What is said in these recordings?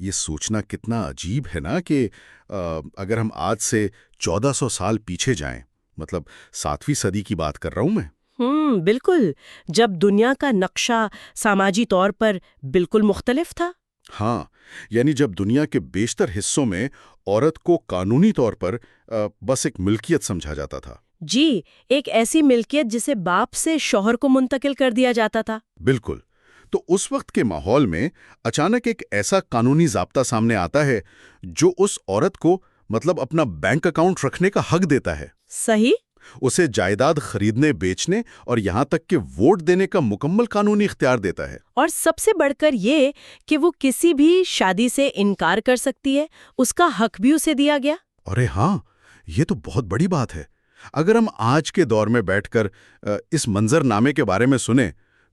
یہ سوچنا کتنا عجیب ہے نا کہ اگر ہم آج سے 1400 سال پیچھے جائیں، مطلب 7ویں صدی کی بات کر رہا ہوں میں۔ بالکل، جب دنیا کا نقشہ سماجی طور پر بالکل مختلف تھا۔ ہاں، یعنی جب دنیا کے بیشتر حصوں میں عورت کو قانونی طور پر بس ایک ملکیت سمجھا جاتا تھا۔ جی، ایک ایسی ملکیت جسے باپ سے شوہر کو منتقل کر دیا جاتا تھا۔ بالکل۔ تو اس وقت کے ماحول میں اچانک ایک ایسا قانونی ضابطہ سامنے آتا ہے جو اس عورت کو مطلب اپنا بینک اکاؤنٹ رکھنے کا حق دیتا ہے، صحیح۔ اسے جائیداد خریدنے بیچنے اور یہاں تک کہ ووٹ دینے کا مکمل قانونی اختیار دیتا ہے۔ اور سب سے بڑھ کر یہ کہ وہ کسی بھی شادی سے انکار کر سکتی ہے، اس کا حق بھی اسے دیا گیا۔ ارے ہاں، یہ تو بہت بڑی بات ہے۔ اگر ہم آج کے دور میں بیٹھ کر اس منظر نامے کے بارے میں سنیں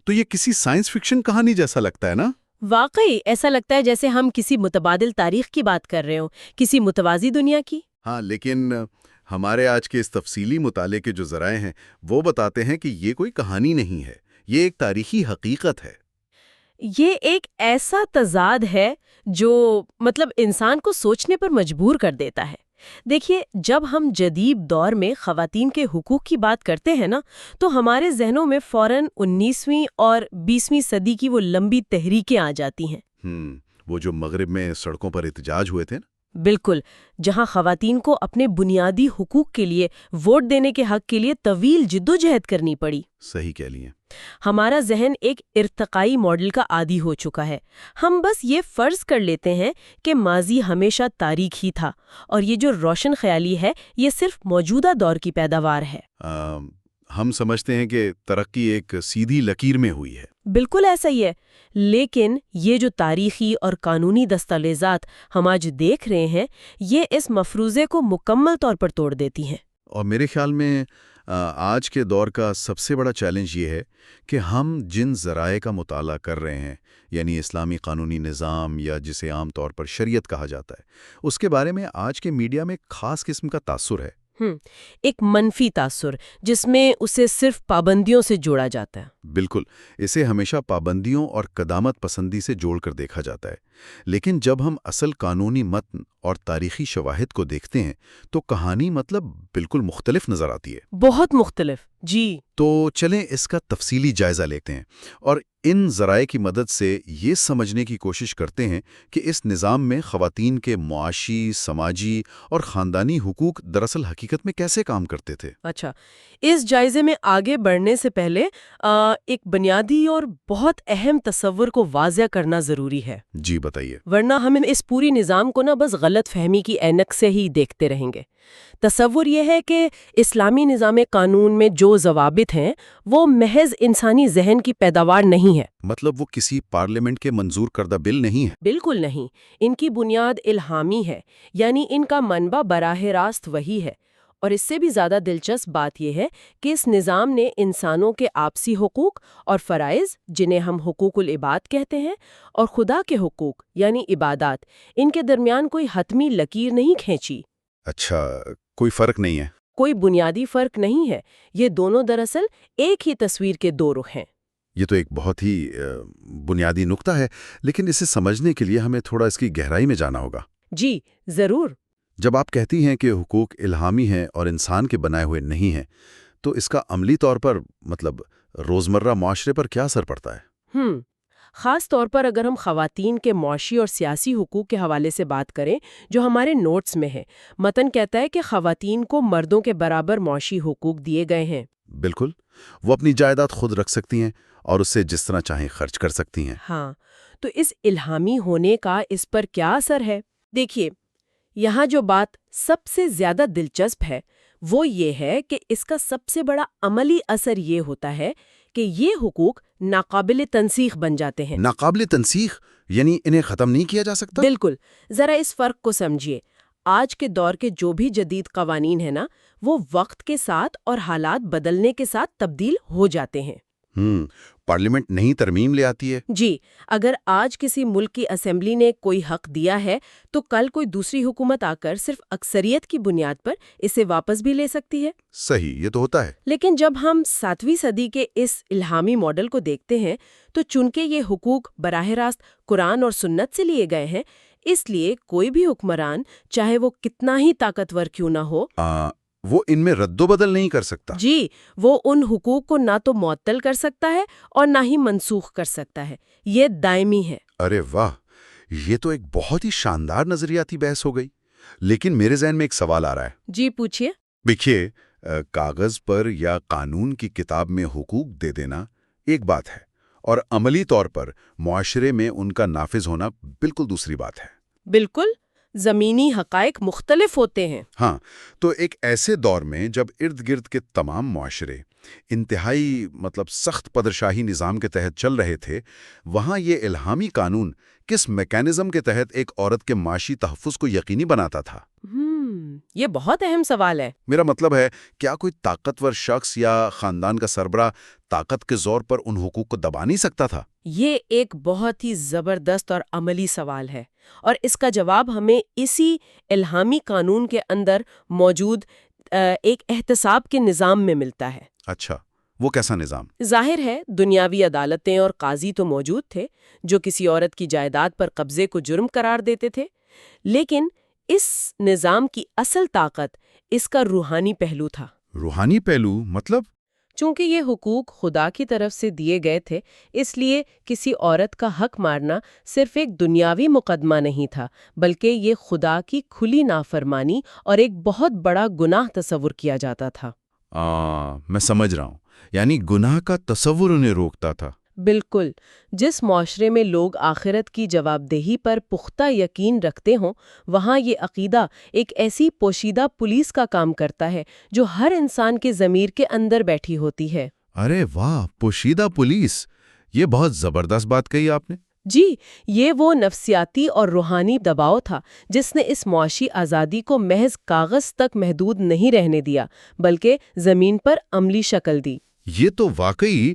تو یہ کسی سائنس فکشن کہانی جیسا لگتا ہے نا؟ واقعی ایسا لگتا ہے جیسے ہم کسی متبادل تاریخ کی بات کر رہے ہوں، کسی متوازی دنیا کی۔ ہاں، لیکن ہمارے آج کے اس تفصیلی مطالعے کے جو ذرائع ہیں وہ بتاتے ہیں کہ یہ کوئی کہانی نہیں ہے، یہ ایک تاریخی حقیقت ہے۔ یہ ایک ایسا تضاد ہے جو انسان کو سوچنے پر مجبور کر دیتا ہے۔ دیکھیے، جب ہم جدید دور میں خواتین کے حقوق کی بات کرتے ہیں نا، تو ہمارے ذہنوں میں فوراً 19ویں اور 20ویں صدی کی وہ لمبی تحریکیں آ جاتی ہیں۔ وہ جو مغرب میں سڑکوں پر احتجاج ہوئے تھے نا؟ بالکل، جہاں خواتین کو اپنے بنیادی حقوق کے لیے، ووٹ دینے کے حق کے لیے طویل جدوجہد کرنی پڑی۔ صحیح کہہ لیے۔ ہمارا ذہن ایک ارتقائی ماڈل کا عادی ہو چکا ہے۔ ہم بس یہ فرض کر لیتے ہیں کہ ماضی ہمیشہ تاریک ہی تھا، اور یہ جو روشن خیالی ہے یہ صرف موجودہ دور کی پیداوار ہے۔ ہم سمجھتے ہیں کہ ترقی ایک سیدھی لکیر میں ہوئی ہے۔ بالکل ایسا ہی ہے، لیکن یہ جو تاریخی اور قانونی دستاویزات ہم آج دیکھ رہے ہیں، یہ اس مفروضے کو مکمل طور پر توڑ دیتی ہیں۔ اور میرے خیال میں آج کے دور کا سب سے بڑا چیلنج یہ ہے کہ ہم جن ذرائع کا مطالعہ کر رہے ہیں، یعنی اسلامی قانونی نظام یا جسے عام طور پر شریعت کہا جاتا ہے، اس کے بارے میں آج کے میڈیا میں خاص قسم کا تاثر ہے۔ ایک منفی تاثر جس میں اسے صرف پابندیوں سے جوڑا جاتا ہے۔ بالکل، اسے ہمیشہ پابندیوں اور قدامت پسندی سے جوڑ کر دیکھا جاتا ہے، لیکن جب ہم اصل قانونی متن اور تاریخی شواہد کو دیکھتے ہیں تو کہانی بالکل مختلف نظر آتی ہے۔ بہت مختلف، جی۔ تو چلیں اس کا تفصیلی جائزہ لیتے ہیں اور ان ذرائع کی مدد سے یہ سمجھنے کی کوشش کرتے ہیں کہ اس نظام میں خواتین کے معاشی، سماجی اور خاندانی حقوق دراصل حقیقت میں کیسے کام کرتے تھے۔ اچھا، اس جائزے میں آگے بڑھنے سے پہلے ایک بنیادی اور بہت اہم تصور کو واضح کرنا ضروری ہے۔ جی بتائیے۔ ورنہ ہم اس پوری نظام کو بس غلط فہمی کی اینک سے ہی دیکھتے رہیں گے۔ تصور یہ ہے کہ اسلامی نظام قانون میں جو ضوابط ہیں وہ محض انسانی ذہن کی پیداوار نہیں ہے۔ مطلب وہ کسی پارلیمنٹ کے منظور کردہ بل نہیں ہے؟ بالکل نہیں، ان کی بنیاد الہامی ہے، یعنی ان کا منبع براہ راست وہی ہے۔ اور اس سے بھی زیادہ دلچسپ بات یہ ہے کہ اس نظام نے انسانوں کے آپسی حقوق اور فرائض، جنہیں ہم حقوق العباد کہتے ہیں، اور خدا کے حقوق یعنی عبادات، ان کے درمیان کوئی حتمی لکیر نہیں کھینچی۔ اچھا، کوئی فرق نہیں ہے؟ کوئی بنیادی فرق نہیں ہے، یہ دونوں دراصل ایک ہی تصویر کے دو رخ ہیں۔ یہ تو ایک بہت ہی بنیادی نقطہ ہے، لیکن اسے سمجھنے کے لیے ہمیں تھوڑا اس کی گہرائی میں جانا ہوگا۔ جی ضرور۔ جب آپ کہتی ہیں کہ حقوق الہامی ہیں اور انسان کے بنائے ہوئے نہیں ہیں، تو اس کا عملی طور پر روزمرہ معاشرے پر کیا اثر پڑتا ہے؟ خاص طور پر اگر ہم خواتین کے معاشی اور سیاسی حقوق کے حوالے سے بات کریں جو ہمارے نوٹس میں ہے، متن کہتا ہے کہ خواتین کو مردوں کے برابر معاشی حقوق دیے گئے ہیں۔ بالکل، وہ اپنی جائیداد خود رکھ سکتی ہیں اور اسے جس طرح چاہیں خرچ کر سکتی ہیں۔ ہاں، تو اس الہامی ہونے کا اس پر کیا اثر ہے؟ دیکھیے، یہاں جو بات سب سے زیادہ دلچسپ ہے وہ یہ ہے کہ اس کا سب سے بڑا عملی اثر یہ ہوتا ہے کہ یہ حقوق ناقابل تنسیخ بن جاتے ہیں۔ ناقابل تنسیخ یعنی انہیں ختم نہیں کیا جا سکتا؟ بالکل، ذرا اس فرق کو سمجھیے۔ آج کے دور کے جو بھی جدید قوانین ہیں نا، وہ وقت کے ساتھ اور حالات بدلنے کے ساتھ تبدیل ہو جاتے ہیں۔ پارلیمنٹ نئی ترمیم لے آتی ہے؟ جی، اگر آج کسی ملک کی اسمبلی نے کوئی حق دیا ہے تو کل کوئی دوسری حکومت آ کر صرف اکثریت کی بنیاد پر اسے واپس بھی لے سکتی ہے۔ صحیح، یہ تو ہوتا ہے۔ لیکن جب ہم 7ویں صدی کے اس الہامی ماڈل کو دیکھتے ہیں تو چونکہ یہ حقوق براہ راست قرآن اور سنت سے لیے گئے ہیں، اس لیے کوئی بھی حکمران چاہے وہ کتنا ہی طاقتور کیوں نہ ہو، وہ ان میں رد و بدل نہیں کر سکتا۔ جی، وہ ان حقوق کو نہ تو معطل کر سکتا ہے اور نہ ہی منسوخ کر سکتا ہے۔ یہ دائمی ہے۔ ارے واہ، یہ تو ایک بہت ہی شاندار نظریاتی بحث ہو گئی۔ لیکن میرے ذہن میں ایک سوال آ رہا ہے۔ جی پوچھیے۔ دیکھیے، کاغذ پر یا قانون کی کتاب میں حقوق دے دینا ایک بات ہے، اور عملی طور پر معاشرے میں ان کا نافذ ہونا بالکل دوسری بات ہے۔ بالکل، زمینی حقائق مختلف ہوتے ہیں۔ ہاں، تو ایک ایسے دور میں جب ارد گرد کے تمام معاشرے انتہائی سخت پادشاہی نظام کے تحت چل رہے تھے، وہاں یہ الہامی قانون کس میکانزم کے تحت ایک عورت کے معاشی تحفظ کو یقینی بناتا تھا؟ یہ بہت اہم سوال ہے۔ میرا مطلب ہے، کیا کوئی طاقتور شخص یا خاندان کا سربراہ طاقت کے زور پر ان حقوق کو دبا نہیں سکتا تھا؟ یہ ایک بہت ہی زبردست اور عملی سوال ہے، اور اس کا جواب ہمیں اسی الہامی قانون کے اندر موجود ایک احتساب کے نظام میں ملتا ہے۔ اچھا، وہ کیسا نظام؟ ظاہر ہے، دنیاوی عدالتیں اور قاضی تو موجود تھے جو کسی عورت کی جائیداد پر قبضے کو جرم قرار دیتے تھے، لیکن اس نظام کی اصل طاقت اس کا روحانی پہلو تھا۔ روحانی پہلو مطلب؟ چونکہ یہ حقوق خدا کی طرف سے دیے گئے تھے، اس لیے کسی عورت کا حق مارنا صرف ایک دنیاوی مقدمہ نہیں تھا، بلکہ یہ خدا کی کھلی نافرمانی اور ایک بہت بڑا گناہ تصور کیا جاتا تھا۔ میں سمجھ رہا ہوں، یعنی گناہ کا تصور انہیں روکتا تھا۔ بالکل، جس معاشرے میں لوگ آخرت کی جواب دہی پر پختہ یقین رکھتے ہوں، وہاں یہ عقیدہ ایک ایسی پوشیدہ پولیس کا کام کرتا ہے جو ہر انسان کے ضمیر کے اندر بیٹھی ہوتی ہے۔ ارے واہ، پوشیدہ پولیس! یہ بہت زبردست بات کہی آپ نے۔ جی، یہ وہ نفسیاتی اور روحانی دباؤ تھا جس نے اس معاشی آزادی کو محض کاغذ تک محدود نہیں رہنے دیا، بلکہ زمین پر عملی شکل دی۔ یہ تو واقعی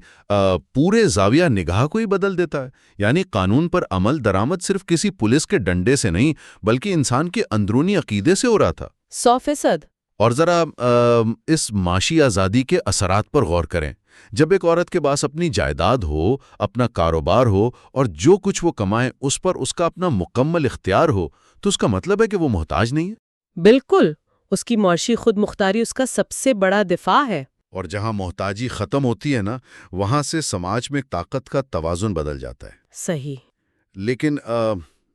پورے زاویہ نگاہ کو ہی بدل دیتا ہے۔ یعنی قانون پر عمل درآمد صرف کسی پولیس کے ڈنڈے سے نہیں، بلکہ انسان کے اندرونی عقیدے سے ہو رہا تھا۔ 100%۔ اور ذرا اس معاشی آزادی کے اثرات پر غور کریں۔ جب ایک عورت کے پاس اپنی جائیداد ہو، اپنا کاروبار ہو، اور جو کچھ وہ کمائے اس پر اس کا اپنا مکمل اختیار ہو، تو اس کا مطلب ہے کہ وہ محتاج نہیں ہے۔ بالکل، اس کی معاشی خود مختاری اس کا سب سے بڑا دفاع ہے۔ اور جہاں محتاجی ختم ہوتی ہے نا، وہاں سے سماج میں طاقت کا توازن بدل جاتا ہے۔ صحیح۔ لیکن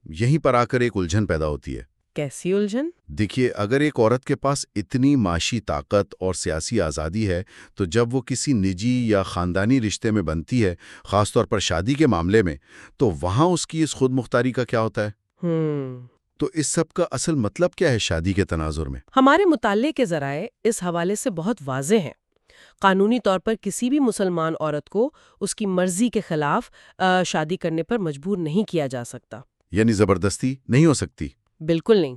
یہیں پر آ کر ایک الجھن پیدا ہوتی ہے۔ کیسی الجھن؟ دیکھیے، اگر ایک عورت کے پاس اتنی معاشی طاقت اور سیاسی آزادی ہے، تو جب وہ کسی نجی یا خاندانی رشتے میں بنتی ہے، خاص طور پر شادی کے معاملے میں، تو وہاں اس کی اس خود مختاری کا کیا ہوتا ہے؟ تو اس سب کا اصل مطلب کیا ہے شادی کے تناظر میں؟ ہمارے مطالعے کے ذرائع اس حوالے سے بہت واضح ہیں۔ قانونی طور پر کسی بھی مسلمان عورت کو اس کی مرضی کے خلاف شادی کرنے پر مجبور نہیں کیا جا سکتا۔ یعنی زبردستی نہیں ہو سکتی؟ بالکل نہیں۔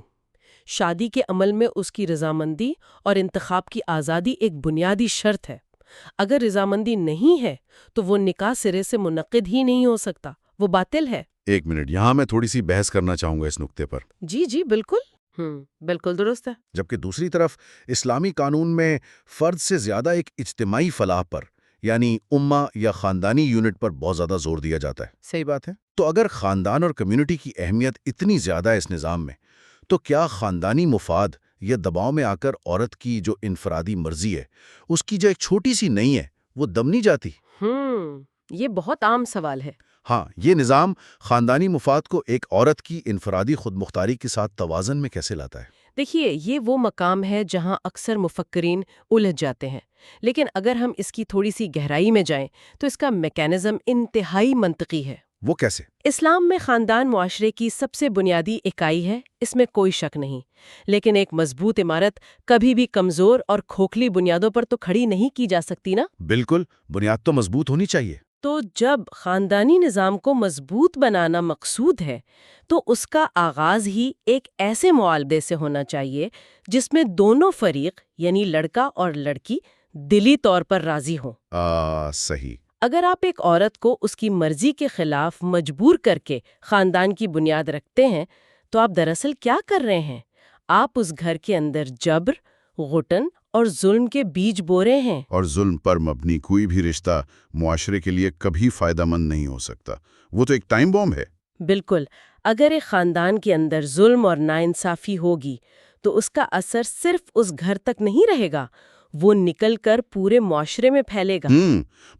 شادی کے عمل میں اس کی رضامندی اور انتخاب کی آزادی ایک بنیادی شرط ہے۔ اگر رضامندی نہیں ہے تو وہ نکاح سرے سے منعقد ہی نہیں ہو سکتا، وہ باطل ہے۔ ایک منٹ، یہاں میں تھوڑی سی بحث کرنا چاہوں گا اس نقطے پر۔ جی بالکل۔ بالکل درست ہے۔ جبکہ دوسری طرف اسلامی قانون میں فرد سے زیادہ ایک اجتماعی فلاح پر، یعنی امہ یا خاندانی یونٹ پر بہت زیادہ زور دیا جاتا ہے۔ صحیح بات ہے۔ تو اگر خاندان اور کمیونٹی کی اہمیت اتنی زیادہ ہے اس نظام میں، تو کیا خاندانی مفاد یا دباؤ میں آ کر عورت کی جو انفرادی مرضی ہے، اس کی جو ایک چھوٹی سی نہیں ہے، وہ دم نہیں جاتی؟ یہ بہت عام سوال ہے۔ ہاں، یہ نظام خاندانی مفاد کو ایک عورت کی انفرادی خود مختاری کے ساتھ توازن میں کیسے لاتا ہے؟ دیکھیے، یہ وہ مقام ہے جہاں اکثر مفکرین الجھ جاتے ہیں، لیکن اگر ہم اس کی تھوڑی سی گہرائی میں جائیں تو اس کا میکانزم انتہائی منطقی ہے۔ وہ کیسے؟ اسلام میں خاندان معاشرے کی سب سے بنیادی اکائی ہے، اس میں کوئی شک نہیں، لیکن ایک مضبوط عمارت کبھی بھی کمزور اور کھوکھلی بنیادوں پر تو کھڑی نہیں کی جا سکتی نا۔ بالکل، بنیاد تو مضبوط ہونی چاہیے۔ تو جب خاندانی نظام کو مضبوط بنانا مقصود ہے تو اس کا آغاز ہی ایک ایسے معاہدے سے ہونا چاہیے جس میں دونوں فریق، یعنی لڑکا اور لڑکی، دلی طور پر راضی ہوں۔ صحیح۔ اگر آپ ایک عورت کو اس کی مرضی کے خلاف مجبور کر کے خاندان کی بنیاد رکھتے ہیں تو آپ دراصل کیا کر رہے ہیں؟ آپ اس گھر کے اندر جبر، گھٹن اور ظلم کے بیج بو رہے ہیں۔ اور ظلم پر مبنی کوئی بھی رشتہ معاشرے کے لیے کبھی فائدہ مند نہیں ہو سکتا، وہ تو ایک ٹائم بم ہے۔ بالکل، اگر ایک خاندان کے اندر ظلم اور ناانصافی ہوگی تو اس کا اثر صرف اس گھر تک نہیں رہے گا، وہ نکل کر پورے معاشرے میں پھیلے گا۔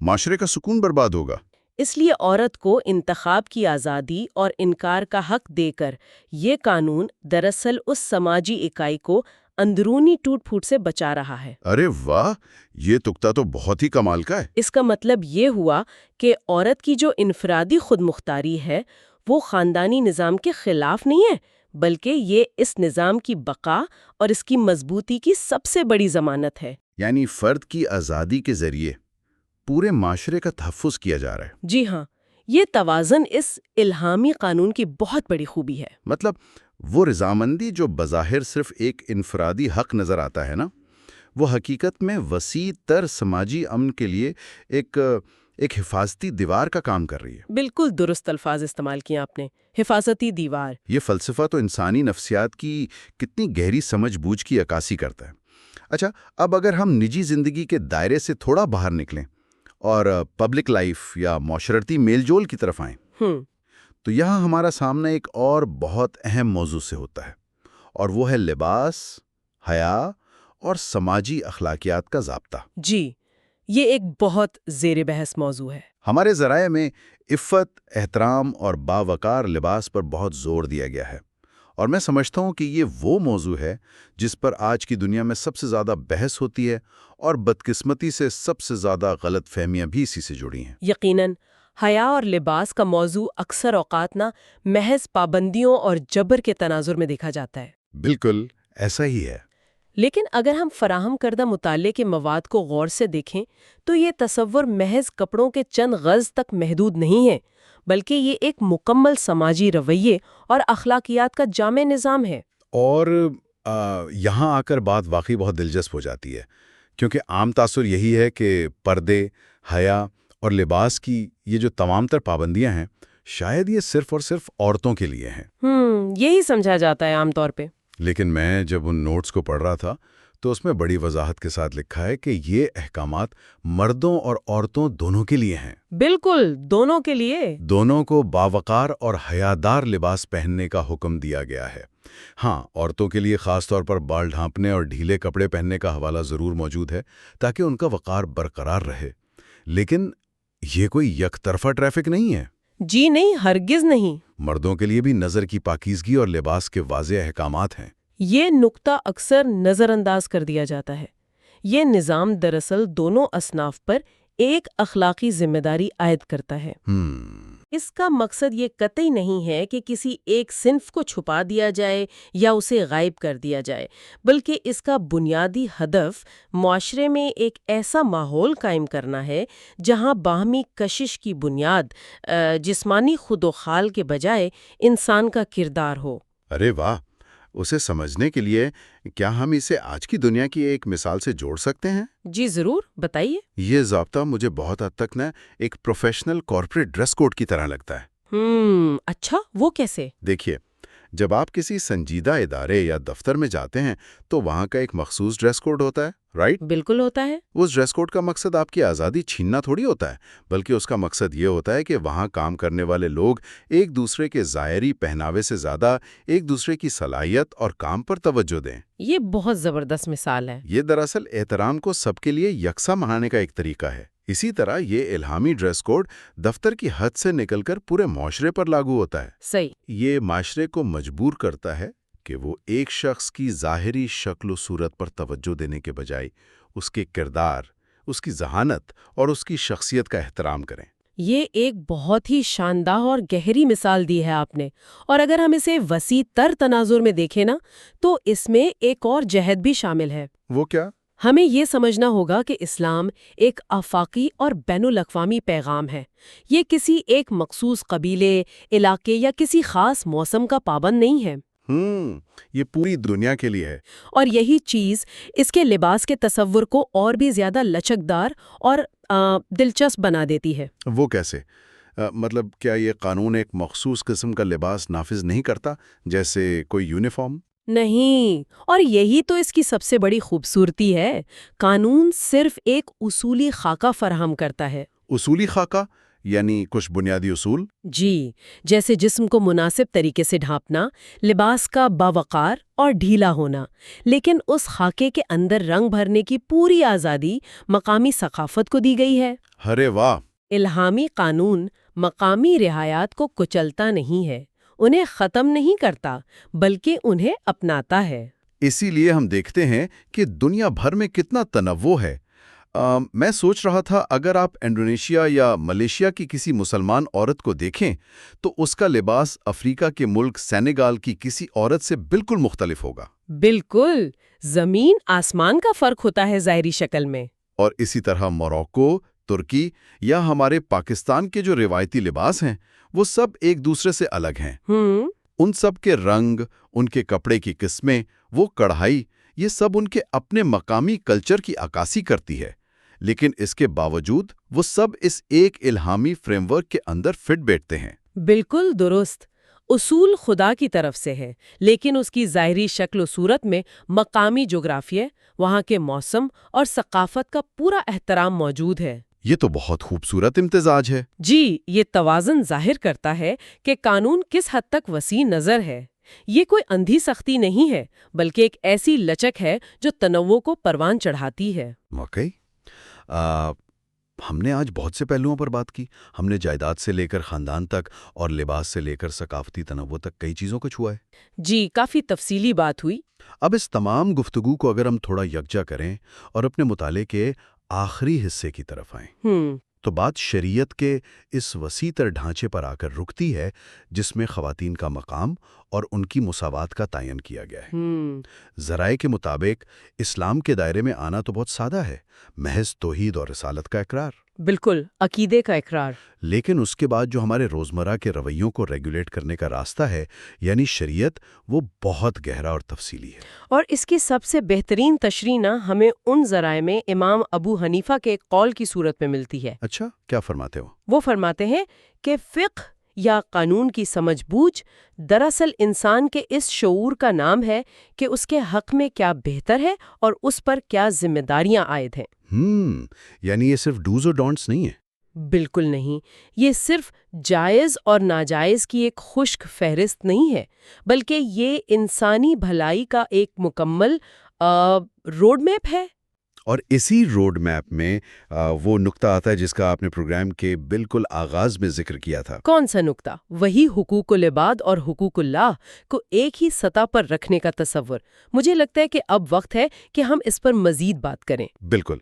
معاشرے کا سکون برباد ہوگا۔ اس لیے عورت کو انتخاب کی آزادی اور انکار کا حق دے کر یہ قانون دراصل اس سماجی اکائی کو اندرونی ٹوٹ پھوٹ سے بچا رہا ہے۔ ارے واہ، یہ تکتا تو بہت ہی کمال کا ہے۔ اس کا مطلب یہ ہوا کہ عورت کی جو انفرادی خود مختاری ہے وہ خاندانی نظام کے خلاف نہیں ہے، بلکہ یہ اس نظام کی بقا اور اس کی مضبوطی کی سب سے بڑی ضمانت ہے۔ یعنی فرد کی آزادی کے ذریعے پورے معاشرے کا تحفظ کیا جا رہا ہے۔ جی ہاں، یہ توازن اس الہامی قانون کی بہت بڑی خوبی ہے۔ مطلب وہ رضامندی جو بظاہر صرف ایک انفرادی حق نظر آتا ہے نا، وہ حقیقت میں وسیع تر سماجی امن کے لیے ایک حفاظتی دیوار کا کام کر رہی ہے۔ بالکل درست الفاظ استعمال کیے آپ نے، حفاظتی دیوار۔ یہ فلسفہ تو انسانی نفسیات کی کتنی گہری سمجھ بوجھ کی عکاسی کرتا ہے۔ اچھا، اب اگر ہم نجی زندگی کے دائرے سے تھوڑا باہر نکلیں اور پبلک لائف یا معاشرتی میل جول کی طرف آئیں، تو یہاں ہمارا سامنا ایک اور بہت اہم موضوع سے ہوتا ہے، اور وہ ہے لباس، حیا اور سماجی اخلاقیات کا ضابطہ۔ جی، یہ ایک بہت زیر بحث موضوع ہے۔ ہمارے ذرائع میں عفت، احترام اور باوقار لباس پر بہت زور دیا گیا ہے، اور میں سمجھتا ہوں کہ یہ وہ موضوع ہے جس پر آج کی دنیا میں سب سے زیادہ بحث ہوتی ہے، اور بدقسمتی سے سب سے زیادہ غلط فہمیاں بھی اسی سے جڑی ہیں۔ یقیناً، حیا اور لباس کا موضوع اکثر اوقات محض پابندیوں اور جبر کے تناظر میں دیکھا جاتا ہے۔ بالکل ایسا ہی ہے۔ لیکن اگر ہم فراہم کردہ مطالعے کے مواد کو غور سے دیکھیں تو یہ تصور محض کپڑوں کے چند غرض تک محدود نہیں ہے، بلکہ یہ ایک مکمل سماجی رویے اور اخلاقیات کا جامع نظام ہے۔ اور یہاں آ کر بات واقعی بہت دلچسپ ہو جاتی ہے، کیونکہ عام تاثر یہی ہے کہ پردے، حیا اور لباس کی یہ جو تمام تر پابندیاں ہیں، شاید یہ صرف اور صرف عورتوں کے لیے ہیں۔ یہی سمجھا جاتا ہے عام طور پہ۔ لیکن میں جب ان نوٹس کو پڑھ رہا تھا تو اس میں بڑی وضاحت کے ساتھ لکھا ہے کہ یہ احکامات مردوں اور عورتوں دونوں کے لیے ہیں۔ بالکل، دونوں کے لیے۔ دونوں کو باوقار اور حیادار لباس پہننے کا حکم دیا گیا ہے۔ ہاں، عورتوں کے لیے خاص طور پر بال ڈھانپنے اور ڈھیلے کپڑے پہننے کا حوالہ ضرور موجود ہے تاکہ ان کا وقار برقرار رہے، لیکن یہ کوئی یک طرفہ ٹریفک نہیں ہے۔ جی نہیں، ہرگز نہیں۔ مردوں کے لیے بھی نظر کی پاکیزگی اور لباس کے واضح احکامات ہیں۔ یہ نقطہ اکثر نظر انداز کر دیا جاتا ہے۔ یہ نظام دراصل دونوں اصناف پر ایک اخلاقی ذمہ داری عائد کرتا ہے۔ اس کا مقصد یہ قطعی نہیں ہے کہ کسی ایک صنف کو چھپا دیا جائے یا اسے غائب کر دیا جائے، بلکہ اس کا بنیادی ہدف معاشرے میں ایک ایسا ماحول قائم کرنا ہے جہاں باہمی کشش کی بنیاد جسمانی خود و خال کے بجائے انسان کا کردار ہو۔ ارے واہ! اسے سمجھنے کے لیے کیا ہم اسے آج کی دنیا کی ایک مثال سے جوڑ سکتے ہیں؟ جی ضرور، بتائیے۔ یہ ضابطہ مجھے بہت حد تک ایک پروفیشنل کارپوریٹ ڈریس کوڈ کی طرح لگتا ہے۔ اچھا، وہ کیسے؟ دیکھیے، جب آپ کسی سنجیدہ ادارے یا دفتر میں جاتے ہیں تو وہاں کا ایک مخصوص ڈریس کوڈ ہوتا ہے، رائٹ؟ بالکل ہوتا ہے۔ اس ڈریس کوڈ کا مقصد آپ کی آزادی چھیننا تھوڑی ہوتا ہے، بلکہ اس کا مقصد یہ ہوتا ہے کہ وہاں کام کرنے والے لوگ ایک دوسرے کے ظاہری پہناوے سے زیادہ ایک دوسرے کی صلاحیت اور کام پر توجہ دیں۔ یہ بہت زبردست مثال ہے۔ یہ دراصل احترام کو سب کے لیے یکساں منانے کا ایک طریقہ ہے۔ اسی طرح یہ الہامی ڈریس کوڈ دفتر کی حد سے نکل کر پورے معاشرے پر لاگو ہوتا ہے۔ صحیح۔ یہ معاشرے کو مجبور کرتا ہے کہ وہ ایک شخص کی ظاہری شکل و صورت پر توجہ دینے کے بجائے اس کے کردار، اس کی ذہانت اور اس کی شخصیت کا احترام کریں۔ یہ ایک بہت ہی شاندار اور گہری مثال دی ہے آپ نے، اور اگر ہم اسے وسیع تر تناظر میں دیکھیں نا تو اس میں ایک اور جہد بھی شامل ہے۔ وہ کیا؟ ہمیں یہ سمجھنا ہوگا کہ اسلام ایک آفاقی اور بین الاقوامی پیغام ہے۔ یہ کسی ایک مخصوص قبیلے، علاقے یا کسی خاص موسم کا پابند نہیں ہے۔ یہ پوری دنیا کے لیے ہے۔ اور یہی چیز اس کے لباس کے تصور کو اور بھی زیادہ لچکدار اور دلچسپ بنا دیتی ہے۔ وہ کیسے؟ مطلب کیا یہ قانون ایک مخصوص قسم کا لباس نافذ نہیں کرتا، جیسے کوئی یونیفارم؟ نہیں، اور یہی تو اس کی سب سے بڑی خوبصورتی ہے۔ قانون صرف ایک اصولی خاکہ فراہم کرتا ہے۔ اصولی خاکہ یعنی کچھ بنیادی اصول؟ جی، جیسے جسم کو مناسب طریقے سے ڈھانپنا، لباس کا باوقار اور ڈھیلا ہونا، لیکن اس خاکے کے اندر رنگ بھرنے کی پوری آزادی مقامی ثقافت کو دی گئی ہے۔ ارے واہ! الہامی قانون مقامی رعایات کو کچلتا نہیں ہے، انہیں ختم نہیں کرتا، بلکہ انہیں اپناتا ہے۔ اسی لیے ہم دیکھتے ہیں کہ دنیا بھر میں کتنا تنوع ہے۔ میں سوچ رہا تھا اگر آپ انڈونیشیا یا ملیشیا کی کسی مسلمان عورت کو دیکھیں تو اس کا لباس افریقہ کے ملک سینیگال کی کسی عورت سے بالکل مختلف ہوگا۔ بالکل، زمین آسمان کا فرق ہوتا ہے ظاہری شکل میں۔ اور اسی طرح موروکو، ترکی یا ہمارے پاکستان کے جو روایتی لباس ہیں وہ سب ایک دوسرے سے الگ ہیں۔ ان سب کے رنگ، ان کے کپڑے کی قسمیں، وہ کڑھائی، یہ سب ان کے اپنے مقامی کلچر کی عکاسی کرتی ہے، لیکن اس کے باوجود وہ سب اس ایک الہامی فریم ورک کے اندر فٹ بیٹھتے ہیں۔ بالکل درست۔ اصول خدا کی طرف سے ہے، لیکن اس کی ظاہری شکل و صورت میں مقامی جغرافیہ، وہاں کے موسم اور ثقافت کا پورا احترام موجود ہے۔ یہ تو بہت خوبصورت امتزاج ہے۔ جی، یہ توازن ظاہر کرتا ہے کہ قانون کس حد تک وسیع نظر ہے۔ یہ کوئی اندھی سختی نہیں ہے، بلکہ ایک ایسی لچک ہے جو تنوع کو پروان چڑھاتی ہے۔ واقعی ہم نے آج بہت سے پہلوؤں پر بات کی۔ ہم نے جائیداد سے لے کر خاندان تک اور لباس سے لے کر ثقافتی تنوع تک کئی چیزوں کو چھوا ہے۔ جی، کافی تفصیلی بات ہوئی۔ اب اس تمام گفتگو کو اگر ہم تھوڑا یکجا کریں اور اپنے مطالعے کے آخری حصے کی طرف آئیں تو بات شریعت کے اس وسیع تر ڈھانچے پر آ کر رکتی ہے جس میں خواتین کا مقام اور ان کی مساوات کا تعین کیا گیا ہے۔ ذرائع کے مطابق اسلام کے دائرے میں آنا تو بہت سادہ ہے، محض توحید اور رسالت کا اقرار۔ بالکل، عقیدے کا اقرار۔ لیکن اس کے بعد جو ہمارے روزمرہ کے رویوں کو ریگولیٹ کرنے کا راستہ ہے، یعنی شریعت، وہ بہت گہرا اور تفصیلی ہے۔ اور اس کی سب سے بہترین تشریح نہ ہمیں ان ذرائع میں امام ابو حنیفہ کے ایک قول کی صورت میں ملتی ہے۔ اچھا، کیا فرماتے ہو؟ وہ فرماتے ہیں کہ فقہ یا قانون کی سمجھ بوجھ دراصل انسان کے اس شعور کا نام ہے کہ اس کے حق میں کیا بہتر ہے اور اس پر کیا ذمہ داریاں عائد ہیں۔ یعنی یہ صرف ڈوز اور ڈونٹس نہیں ہے؟ بالکل نہیں، یہ صرف جائز اور ناجائز کی ایک خشک فہرست نہیں ہے، بلکہ یہ انسانی بھلائی کا ایک مکمل روڈ میپ ہے۔ اور اسی روڈ میپ میں وہ نقطہ آتا ہے جس کا آپ نے پروگرام کے بالکل آغاز میں ذکر کیا تھا۔ کون سا نقطہ؟ وہی حقوق العباد اور حقوق اللہ کو ایک ہی سطح پر رکھنے کا تصور۔ مجھے لگتا ہے کہ اب وقت ہے کہ ہم اس پر مزید بات کریں۔ بالکل،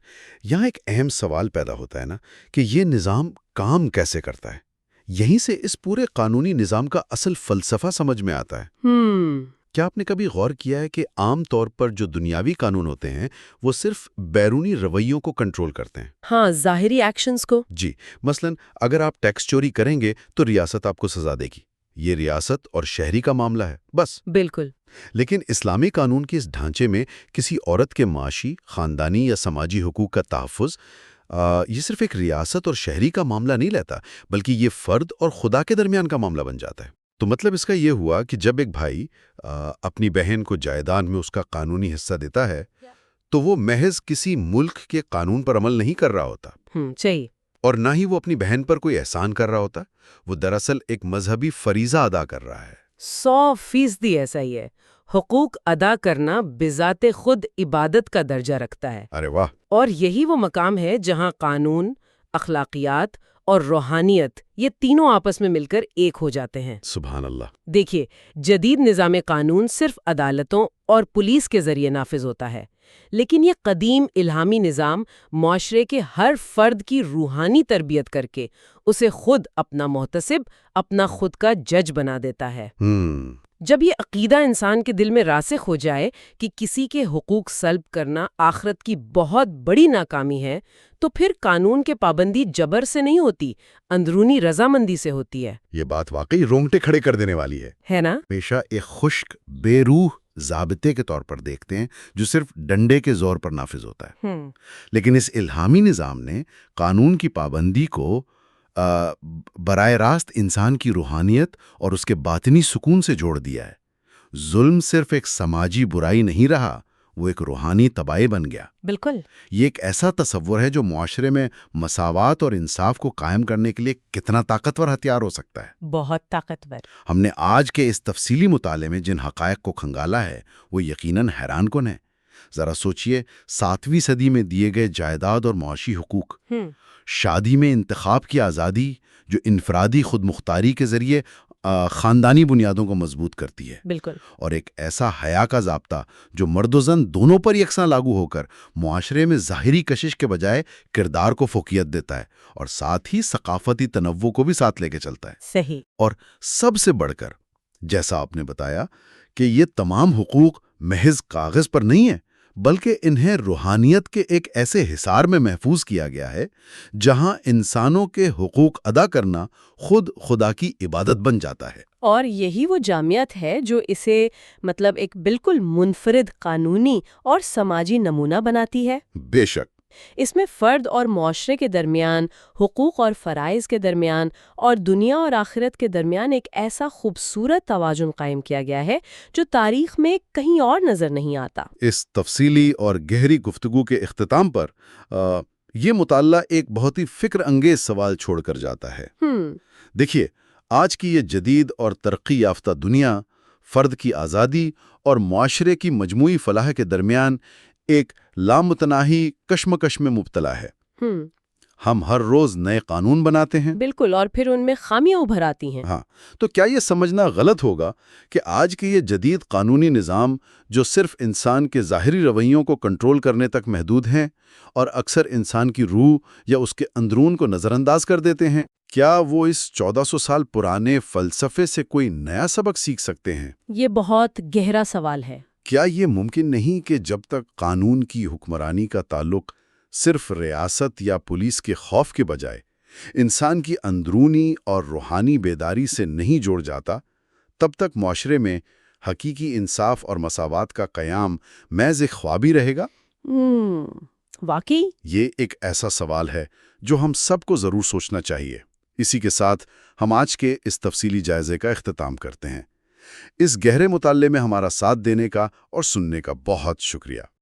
یہاں ایک اہم سوال پیدا ہوتا ہے نا کہ یہ نظام کام کیسے کرتا ہے؟ یہیں سے اس پورے قانونی نظام کا اصل فلسفہ سمجھ میں آتا ہے۔ کیا آپ نے کبھی غور کیا ہے کہ عام طور پر جو دنیاوی قانون ہوتے ہیں وہ صرف بیرونی رویوں کو کنٹرول کرتے ہیں؟ ہاں، ظاہری ایکشنز کو۔ جی، مثلا اگر آپ ٹیکس چوری کریں گے تو ریاست آپ کو سزا دے گی، یہ ریاست اور شہری کا معاملہ ہے بس۔ بالکل۔ لیکن اسلامی قانون کے اس ڈھانچے میں کسی عورت کے معاشی، خاندانی یا سماجی حقوق کا تحفظ یہ صرف ایک ریاست اور شہری کا معاملہ نہیں لیتا، بلکہ یہ فرد اور خدا کے درمیان کا معاملہ بن جاتا ہے۔ تو مطلب اس کا یہ ہوا کہ جب ایک بھائی اپنی بہن کو جائیداد میں اس کا قانونی حصہ دیتا ہے تو وہ محض کسی ملک کے قانون پر عمل نہیں کر رہا ہوتا، صحیح، اور نہ ہی وہ اپنی بہن پر کوئی احسان کر رہا ہوتا، وہ دراصل ایک مذہبی فریضہ ادا کر رہا ہے۔ 100% ایسا ہی ہے۔ حقوق ادا کرنا بذات خود عبادت کا درجہ رکھتا ہے۔ ارے واہ! اور یہی وہ مقام ہے جہاں قانون، اخلاقیات اور روحانیت یہ تینوں آپس میں مل کر ایک ہو جاتے ہیں۔ سبحان اللہ۔ دیکھیے، جدید نظام قانون صرف عدالتوں اور پولیس کے ذریعے نافذ ہوتا ہے، لیکن یہ قدیم الہامی نظام معاشرے کے ہر فرد کی روحانی تربیت کر کے اسے خود اپنا محتسب، اپنا خود کا جج بنا دیتا ہے۔ جب یہ عقیدہ انسان کے دل میں راسخ ہو جائے کہ کسی کے حقوق سلب کرنا آخرت کی بہت بڑی ناکامی ہے، تو پھر قانون کے پابندی جبر سے نہیں ہوتی، اندرونی رضامندی سے ہوتی ہے۔ یہ بات واقعی رونگٹے کھڑے کر دینے والی ہے نا؟ پیشہ ایک خشک بے روح ضابطے کے طور پر دیکھتے ہیں جو صرف ڈنڈے کے زور پر نافذ ہوتا ہے، لیکن اس الہامی نظام نے قانون کی پابندی کو براہ راست انسان کی روحانیت اور اس کے باطنی سکون سے جوڑ دیا ہے۔ ظلم صرف ایک سماجی برائی نہیں رہا، وہ ایک روحانی تباہی بن گیا۔ بالکل۔ یہ ایک ایسا تصور ہے جو معاشرے میں مساوات اور انصاف کو قائم کرنے کے لیے کتنا طاقتور ہتھیار ہو سکتا ہے۔ بہت طاقتور۔ ہم نے آج کے اس تفصیلی مطالعے میں جن حقائق کو کھنگالا ہے وہ یقیناً حیران کن ہے۔ ذرا سوچئے، 7ویں صدی میں دیے گئے جائیداد اور معاشی حقوق، شادی میں انتخاب کی آزادی جو انفرادی خود مختاری کے ذریعے خاندانی بنیادوں کو مضبوط کرتی ہے، بالکل، اور ایک ایسا حیا کا ضابطہ جو مرد و زن دونوں پر یکساں لاگو ہو کر معاشرے میں ظاہری کشش کے بجائے کردار کو فوقیت دیتا ہے اور ساتھ ہی ثقافتی تنوع کو بھی ساتھ لے کے چلتا ہے۔ صحیح۔ اور سب سے بڑھ کر، جیسا آپ نے بتایا کہ یہ تمام حقوق محض کاغذ پر نہیں ہیں، بلکہ انہیں روحانیت کے ایک ایسے حصار میں محفوظ کیا گیا ہے جہاں انسانوں کے حقوق ادا کرنا خود خدا کی عبادت بن جاتا ہے۔ اور یہی وہ جامعیت ہے جو اسے ایک بالکل منفرد قانونی اور سماجی نمونہ بناتی ہے۔ بے شک۔ اس میں فرد اور معاشرے کے درمیان، حقوق اور فرائض کے درمیان، اور دنیا اور آخرت کے درمیان ایک ایسا خوبصورت توازن قائم کیا گیا ہے جو تاریخ میں کہیں اور نظر نہیں آتا۔ اس تفصیلی اور گہری گفتگو کے اختتام پر یہ مطالعہ ایک بہت ہی فکر انگیز سوال چھوڑ کر جاتا ہے۔ دیکھیے، آج کی یہ جدید اور ترقی یافتہ دنیا فرد کی آزادی اور معاشرے کی مجموعی فلاح کے درمیان ایک لامتناہی کشمکش میں مبتلا ہے۔ ہم ہر روز نئے قانون بناتے ہیں، بالکل، اور پھر ان میں خامیاں ابھر آتی ہیں۔ ہاں، تو کیا یہ سمجھنا غلط ہوگا کہ آج کے یہ جدید قانونی نظام جو صرف انسان کے ظاہری رویوں کو کنٹرول کرنے تک محدود ہیں اور اکثر انسان کی روح یا اس کے اندرون کو نظر انداز کر دیتے ہیں، کیا وہ اس 1400 سال پرانے فلسفے سے کوئی نیا سبق سیکھ سکتے ہیں؟ یہ بہت گہرا سوال ہے۔ کیا یہ ممکن نہیں کہ جب تک قانون کی حکمرانی کا تعلق صرف ریاست یا پولیس کے خوف کے بجائے انسان کی اندرونی اور روحانی بیداری سے نہیں جوڑ جاتا، تب تک معاشرے میں حقیقی انصاف اور مساوات کا قیام محض ایک خواب ہی رہے گا؟ واقعی یہ ایک ایسا سوال ہے جو ہم سب کو ضرور سوچنا چاہیے۔ اسی کے ساتھ ہم آج کے اس تفصیلی جائزے کا اختتام کرتے ہیں۔ اس گہرے مطالعے میں ہمارا ساتھ دینے کا اور سننے کا بہت شکریہ۔